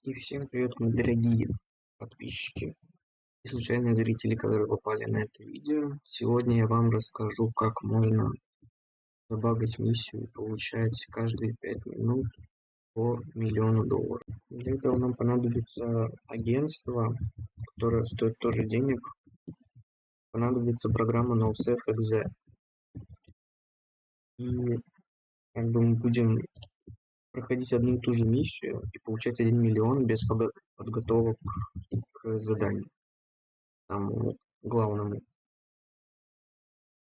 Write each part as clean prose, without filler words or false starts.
И всем привет, мои дорогие подписчики и случайные зрители, которые попали на это видео. Сегодня я вам расскажу, как можно забагать миссию и получать каждые 5 минут по $1 000 000. Для этого нам понадобится агентство, которое стоит тоже денег. Понадобится программа NoSafeXZ. И как бы мы будем проходить одну и ту же миссию и получать 1 миллион без подготовок к заданию. Самому главному.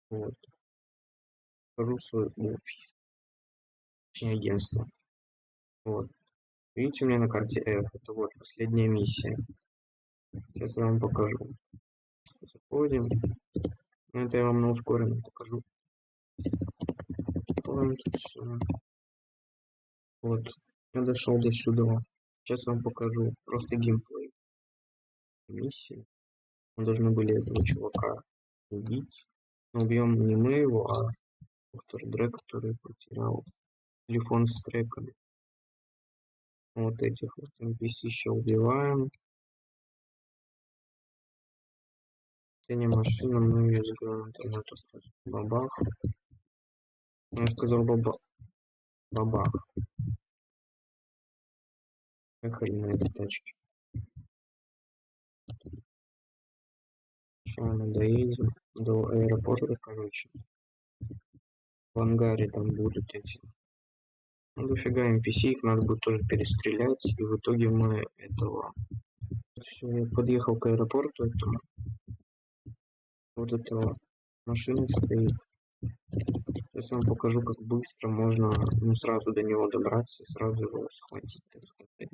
Вот. Покажу свой офис, точнее агентство. Вот. Видите, у меня на карте F, это вот последняя миссия. Сейчас я вам покажу. Заходим. Ну, это я вам на ускоренном покажу. Тут все. Вот. Я дошел до сюда. Сейчас вам покажу просто геймплей миссии. Мы должны были этого чувака убить. Но убьем не мы его, а доктор Дре, который потерял телефон с треками. Вот этих вот NPC еще убиваем. Последняя машина, мы ее забираем интернету просто. Бабах. Я сказал бабах. Поехали на этой тачке. Сейчас мы доедем до аэропорта, короче. В ангаре там будут эти. Ну дофига NPC, их надо будет тоже перестрелять. И в итоге мы этого... Все, я подъехал к аэропорту этому. Вот этого машина стоит. Сейчас я вам покажу, как быстро можно сразу до него добраться и сразу его схватить, так сказать.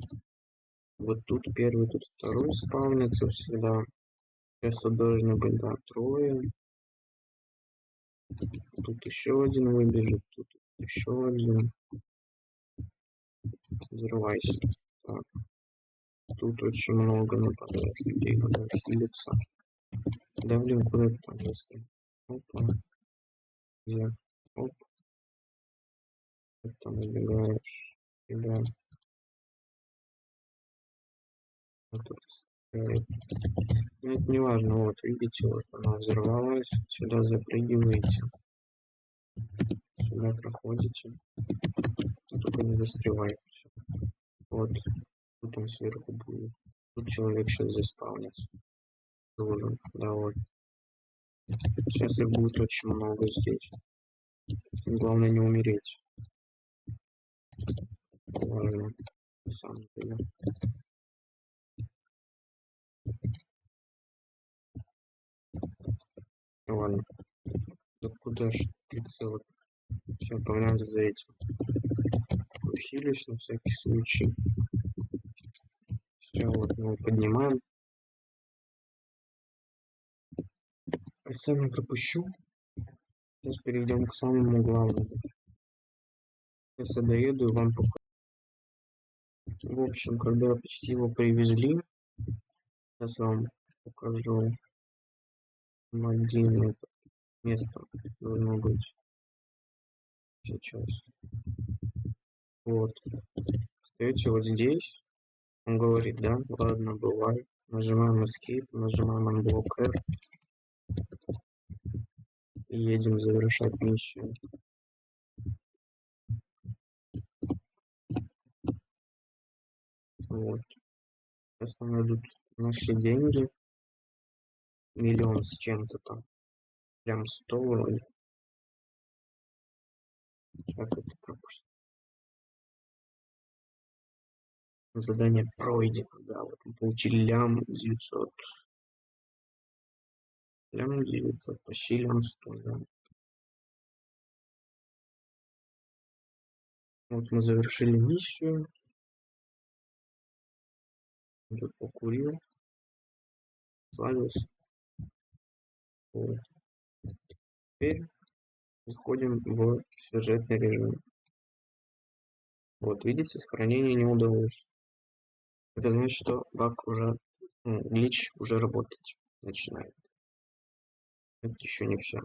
Вот тут первый, тут второй спавнится всегда. Сейчас тут должны быть, да, трое. Тут еще один выбежит, тут еще один. Взрывайся. Так. Тут очень много нападает людей, надо хилиться. Да блин, куда ты там быстро? Опа. Где? Оп. Ты там убегаешь. Тебя. Вот тут стреляет. Ну, это не важно, вот видите, вот она взорвалась. Сюда запрыгиваете. Сюда проходите. Только не застревай. Все. Вот. Тут он сверху будет. Тут человек сейчас заспавнится. Должен. Да, вот. Сейчас их будет очень много здесь. Главное не умереть. Важно. На самом деле. Ладно. Да куда ж прицел? Все, погнали за этим. Хилюсь на всякий случай. Все, вот мы поднимаем. Касание пропущу. Сейчас перейдем к самому главному. Сейчас я доеду и вам покажу. В общем, когда почти его привезли, сейчас вам покажу. Один это место должно быть сейчас. Вот. Встаете вот здесь. Он говорит, да, ладно, бывает. Нажимаем Escape, нажимаем Unblock R. И едем завершать миссию. Вот. Сейчас нам идут наши деньги. Миллион с чем-то там. Прям 100 вроде. Как это пропустить? Задание пройдено, да, вот мы получили лям 900. Лям 900, почти лям 100, да. Вот мы завершили миссию. Тут покурил. Славился. Вот. Теперь заходим в сюжетный режим. Вот, видите, сохранение не удалось. Это значит, что баг уже, глич уже работать начинает. Это еще не все.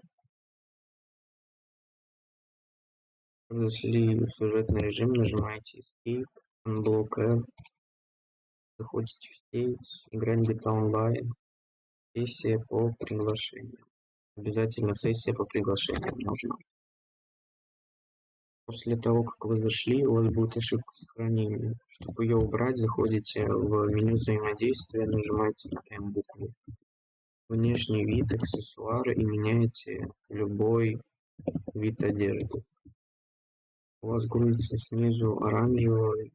Зашли в сюжетный режим, нажимаете Escape, Unblock R. заходите в сеть, играть где-то онлайн, сессия по приглашению. Обязательно сессия по приглашениям нужна. После того, как вы зашли, у вас будет ошибка сохранения. Чтобы ее убрать, заходите в меню взаимодействия, нажимаете на М-букву. Внешний вид, аксессуары и меняете любой вид одежды. У вас грузится снизу оранжевый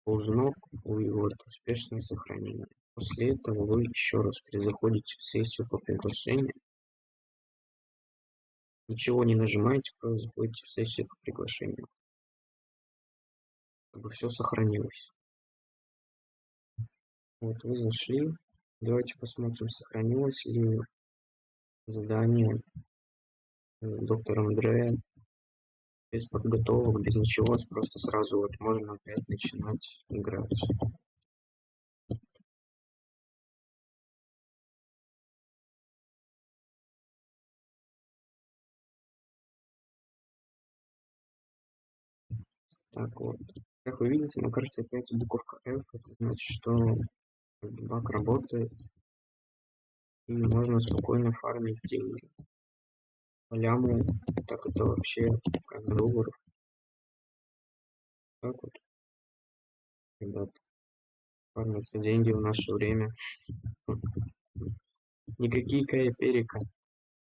ползунок, и вот успешное сохранение. После этого вы еще раз перезаходите в сессию по приглашению. Ничего не нажимаете, просто заходите в сессию по приглашению, чтобы все сохранилось. Вот вы зашли. Давайте посмотрим, сохранилось ли задание доктора Андрея без подготовок, без ничего, просто сразу вот можно опять начинать играть. Так вот, как вы видите, на карте опять буковка F, это значит, что баг работает и можно спокойно фармить деньги. По ляму, так это вообще как долларов. Так вот, ребят, фармятся деньги в наше время. Никакие кайперика.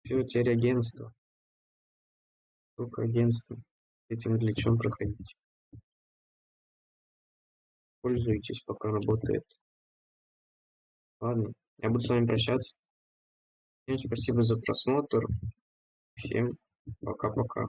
Все, теперь агентство. Только агентство. Этим для чем проходить? Пользуйтесь, пока работает. Ладно, я буду с вами прощаться. Всем спасибо за просмотр. Всем пока-пока.